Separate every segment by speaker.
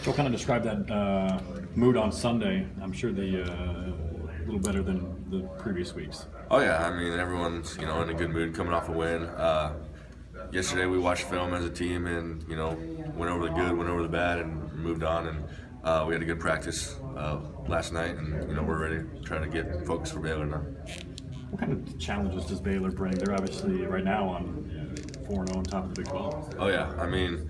Speaker 1: So kind of describe that mood on Sunday. I'm sure a little better than the previous weeks.
Speaker 2: Oh yeah, I mean everyone's in a good mood coming off a win. Yesterday we watched film as a team and went over the good, went over the bad, and moved on. And we had a good practice last night, and we're ready to try to get focused for Baylor now.
Speaker 1: What kind of challenges does Baylor bring? They're obviously right now on 4-0 on top of the Big 12.
Speaker 2: Oh yeah, I mean,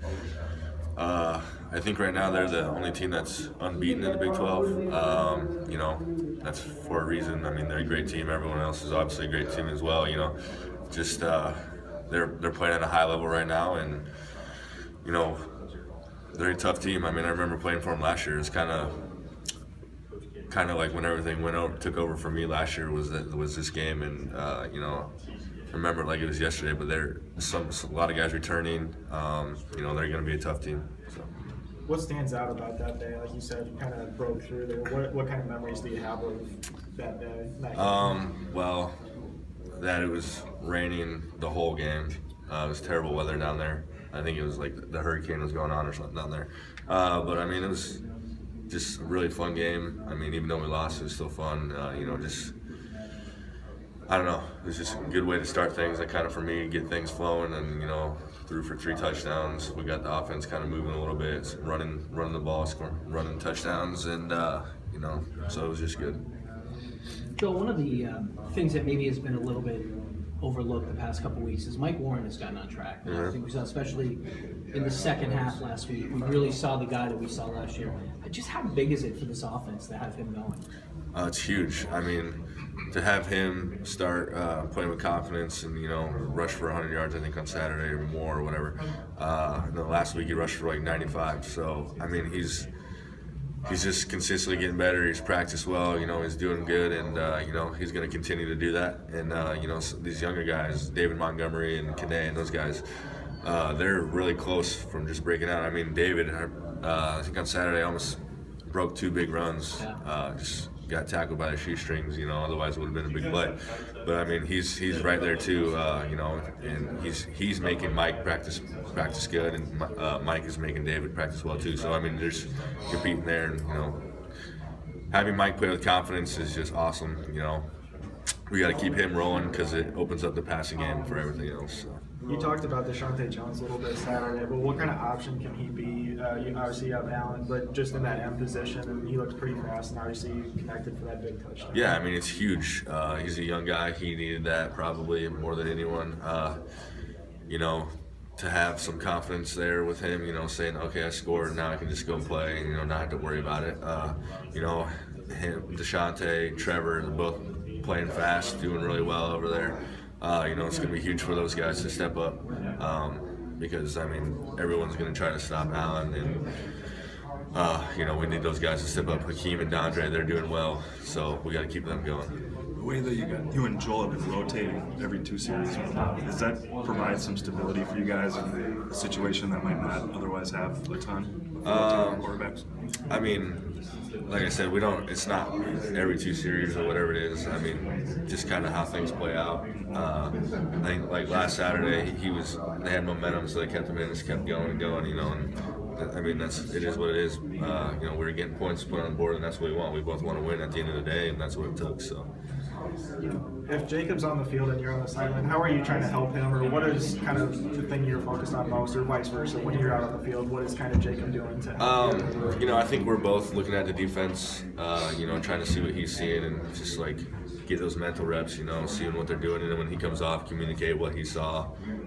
Speaker 2: I think right now they're the only team that's unbeaten in the Big 12. That's for a reason. I mean, they're a great team. Everyone else is obviously a great team as well. Just they're playing at a high level right now, and they're a tough team. I mean, I remember playing for them last year. It's kind of like when everything took over for me last year was this game, and I remember it like it was yesterday. But a lot of guys returning. They're going to be a tough team. So.
Speaker 3: What stands out about that day? Like you said, you kind of broke through there. What kind of memories do you have of that day?
Speaker 2: Well, that it was raining the whole game. It was terrible weather down there. I think it was like the hurricane was going on or something down there. But I mean, it was just a really fun game. I mean, even though we lost, it was still fun. I don't know. It was just a good way to start things. Like kind of for me, get things flowing, and threw for 3 touchdowns. We got the offense kind of moving a little bit, running the ball, running touchdowns, and so it was just good.
Speaker 4: Joel, one of the things that maybe has been a little bit overlooked the past couple weeks is Mike Warren has gotten on track.
Speaker 2: Yeah.
Speaker 4: I think we saw, especially in the second half last week, we really saw the guy that we saw last year. Just how big is it for this offense to have him going?
Speaker 2: It's huge. I mean, to have him start playing with confidence and rush for 100 yards, I think on Saturday or more or whatever. Last week he rushed for like 95. So I mean, he's just consistently getting better. He's practiced well. He's doing good, and he's going to continue to do that. And these younger guys, David Montgomery and Kane, and those guys, they're really close from just breaking out. I mean, David, I think on Saturday almost broke 2 big runs. Just got tackled by the shoestrings. Otherwise it would have been a big play. But I mean, he's right there too. And he's making Mike practice good, and Mike is making David practice well too. So I mean, there's competing there, and having Mike play with confidence is just awesome. We got to keep him rolling because it opens up the passing game for everything else. So.
Speaker 3: You talked about Deshaunte Jones a little bit Saturday, but what kind of option can he be? Obviously, you have Allen, but just in that end position, and he looks pretty fast, and obviously connected for that big touchdown.
Speaker 2: Yeah, I mean, it's huge. He's a young guy. He needed that probably more than anyone. To have some confidence there with him, saying, okay, I scored, now I can just go play, and not have to worry about it. Him, Deshaunte, Trevor, they're both playing fast, doing really well over there. It's going to be huge for those guys to step up because, I mean, everyone's going to try to stop Allen, and, we need those guys to step up. Hakeem and Dondre, they're doing well, so we got to keep them going.
Speaker 5: The way that you and Joel have been rotating every 2 series, does that provide some stability for you guys in a situation that might not otherwise have a ton of quarterbacks?
Speaker 2: I mean, like I said, it's not every 2 series or whatever it is. I mean, just kind of how things play out. I think like last Saturday, they had momentum, so they kept him in, just kept going and going, and I mean, it is what it is. We were getting points put on the board, and that's what we want. We both want to win at the end of the day, and that's what it took. So.
Speaker 3: If Jacob's on the field and you're on the sideline, how are you trying to help him, or what is kind of the thing you're focused on most, or vice versa? When you're out on the field, what is kind of Jacob doing to help?
Speaker 2: I think we're both looking at the defense, trying to see what he's seeing and just like get those mental reps, seeing what they're doing, and then when he comes off, communicate what he saw,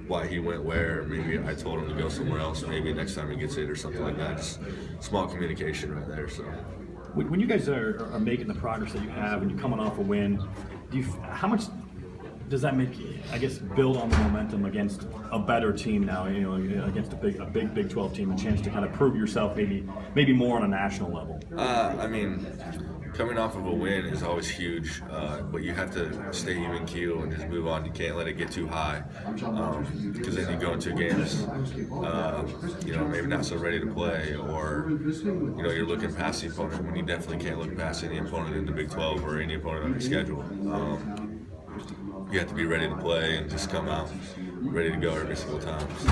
Speaker 2: why he went where. Maybe I told him to go somewhere else. Maybe next time he gets it or something like that. Just small communication right there. So.
Speaker 1: When you guys are making the progress that you have and you're coming off a win, how much does that make you, I guess, build on the momentum against a better team now, against a big Big 12 team, a chance to kind of prove yourself maybe more on a national level?
Speaker 2: I mean, coming off of a win is always huge, but you have to stay even keel and just move on. You can't let it get too high, because then you go into games, maybe not so ready to play, or you're looking past the opponent when you definitely can't look past any opponent in the Big 12 or any opponent on your schedule. You have to be ready to play and just come out ready to go every single time. So.